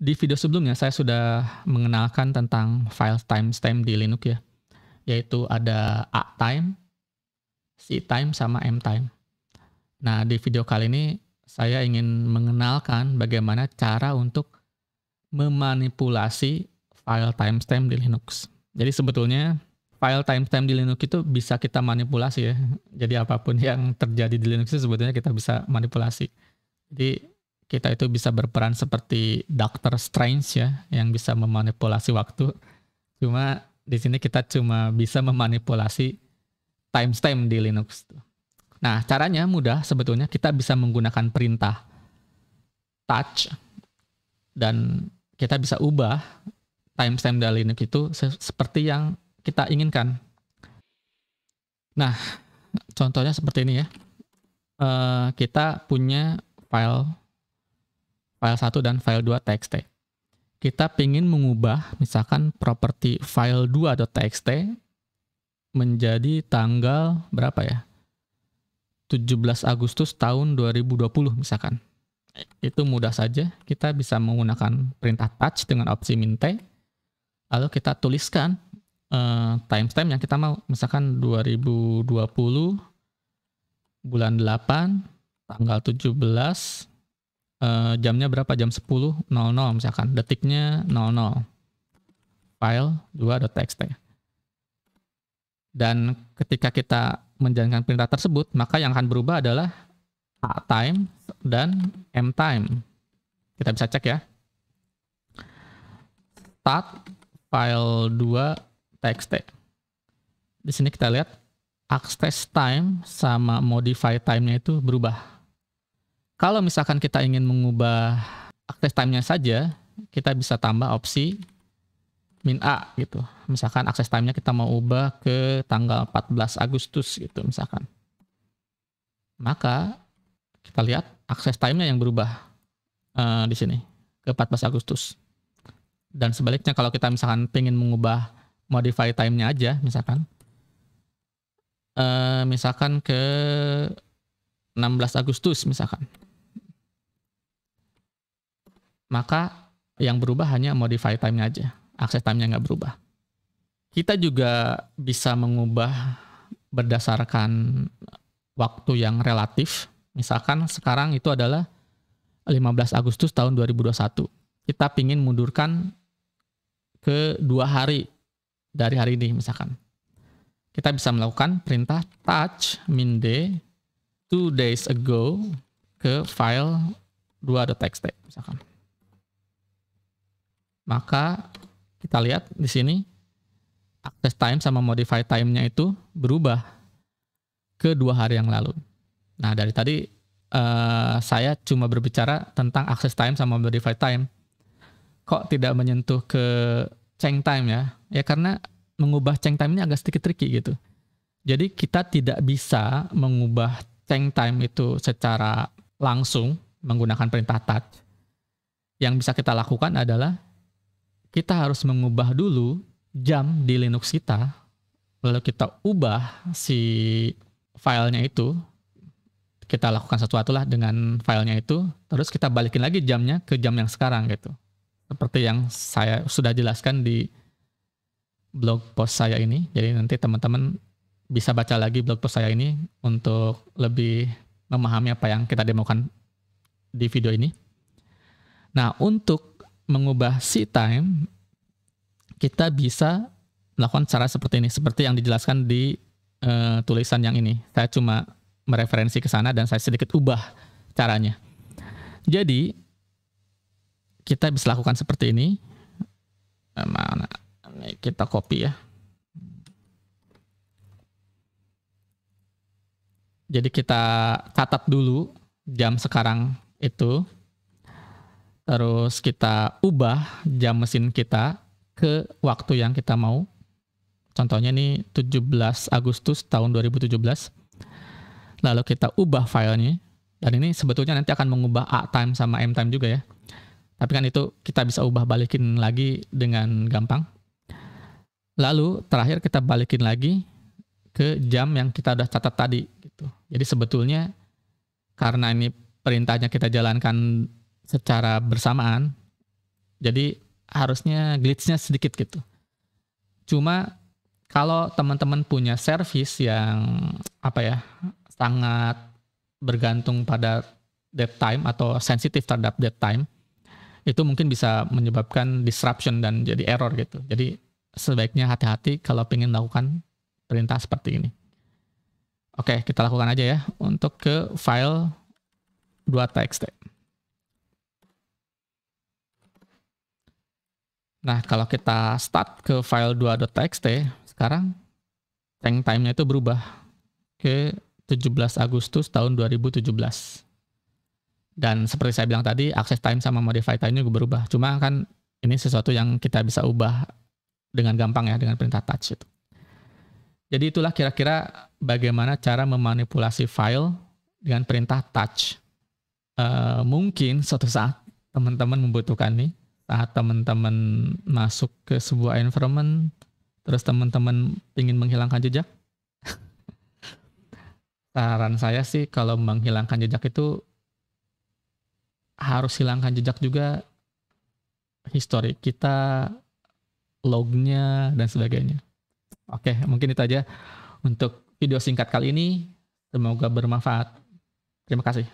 Di video sebelumnya saya sudah mengenalkan tentang file timestamp di Linux ya, yaitu ada A-time, C-time, sama M-time. Nah, di video kali ini saya ingin mengenalkan bagaimana cara untuk memanipulasi file timestamp di Linux. Jadi sebetulnya file timestamp di Linux itu bisa kita manipulasi ya. Jadi apapun yang terjadi di Linux itu sebetulnya kita bisa manipulasi. Jadi kita itu bisa berperan seperti Doctor Strange ya, yang bisa memanipulasi waktu. Cuma di sini kita cuma bisa memanipulasi timestamp di Linux. Nah, caranya mudah sebetulnya. Kita bisa menggunakan perintah touch dan kita bisa ubah timestamp dari Linux itu seperti yang kita inginkan. Nah, contohnya seperti ini ya. Kita punya file 1 dan file 2 txt. Kita ingin mengubah misalkan properti file 2.txt menjadi tanggal berapa ya? 17 Agustus tahun 2020 misalkan. Itu mudah saja, kita bisa menggunakan perintah touch dengan opsi min T. Lalu kita tuliskan timestamp yang kita mau, misalkan 2020 bulan 8 tanggal 17, jamnya berapa? Jam 10.00 misalkan, detiknya 00. File 2.txt. Dan ketika kita menjalankan perintah tersebut, maka yang akan berubah adalah A-time dan M-time. Kita bisa cek ya. Start file 2.txt. Di sini kita lihat access time sama modify time-nya itu berubah. Kalau misalkan kita ingin mengubah access time-nya saja, kita bisa tambah opsi min A gitu. Misalkan access time-nya kita mau ubah ke tanggal 14 Agustus gitu misalkan. Maka kita lihat access time-nya yang berubah di sini ke 14 Agustus. Dan sebaliknya kalau kita misalkan pengen mengubah modify time-nya aja misalkan ke 16 Agustus misalkan. Maka yang berubah hanya modify time-nya aja. Access time-nya nggak berubah. Kita juga bisa mengubah berdasarkan waktu yang relatif. Misalkan sekarang itu adalah 15 Agustus tahun 2021. Kita ingin mundurkan ke 2 hari dari hari ini misalkan. Kita bisa melakukan perintah touch min D 2 days ago ke file 2.txt misalkan. Maka kita lihat di sini access time sama modify time-nya itu berubah ke 2 hari yang lalu. Nah, dari tadi saya cuma berbicara tentang access time sama modify time. Kok tidak menyentuh ke change time ya? Ya karena mengubah change time ini agak sedikit tricky gitu. Jadi kita tidak bisa mengubah change time itu secara langsung menggunakan perintah touch. Yang bisa kita lakukan adalah kita harus mengubah dulu jam di Linux kita, lalu kita ubah si filenya itu, kita lakukan sesuatu lah dengan filenya itu, terus kita balikin lagi jamnya ke jam yang sekarang gitu. Seperti yang saya sudah jelaskan di blog post saya ini, jadi nanti teman-teman bisa baca lagi blog post saya ini untuk lebih memahami apa yang kita demokan di video ini. Nah, untuk mengubah C-time, kita bisa melakukan cara seperti ini, seperti yang dijelaskan di tulisan yang ini. Saya cuma mereferensi ke sana dan saya sedikit ubah caranya. Jadi, kita bisa lakukan seperti ini. Mana? Kita copy ya. Jadi kita catat dulu jam sekarang itu. Terus kita ubah jam mesin kita ke waktu yang kita mau. Contohnya ini 17 Agustus tahun 2017. Lalu kita ubah filenya. Dan ini sebetulnya nanti akan mengubah A-time sama M-time juga ya. Tapi kan itu kita bisa ubah balikin lagi dengan gampang. Lalu terakhir kita balikin lagi ke jam yang kita udah catat tadi. Gitu. Jadi sebetulnya karena ini perintahnya kita jalankan secara bersamaan, Jadi harusnya glitch-nya sedikit gitu. Cuma kalau teman-teman punya service yang sangat bergantung pada dead time atau sensitif terhadap dead time, itu mungkin bisa menyebabkan disruption dan jadi error gitu. Jadi sebaiknya hati-hati kalau ingin melakukan perintah seperti ini. Oke, kita lakukan aja ya untuk ke file 2.txt. Nah, kalau kita start ke file 2.txt, sekarang tank time-nya itu berubah ke 17 Agustus tahun 2017. Dan seperti saya bilang tadi, access time sama modify time-nya juga berubah. Cuma kan ini sesuatu yang kita bisa ubah dengan gampang ya, dengan perintah touch itu. Jadi itulah kira-kira bagaimana cara memanipulasi file dengan perintah touch. Mungkin suatu saat teman-teman membutuhkan nih, saat teman-teman masuk ke sebuah environment, terus teman-teman ingin menghilangkan jejak. Saran saya sih kalau menghilangkan jejak itu harus hilangkan jejak juga histori kita, lognya, dan sebagainya. Oke, mungkin itu aja untuk video singkat kali ini. Semoga bermanfaat. Terima kasih.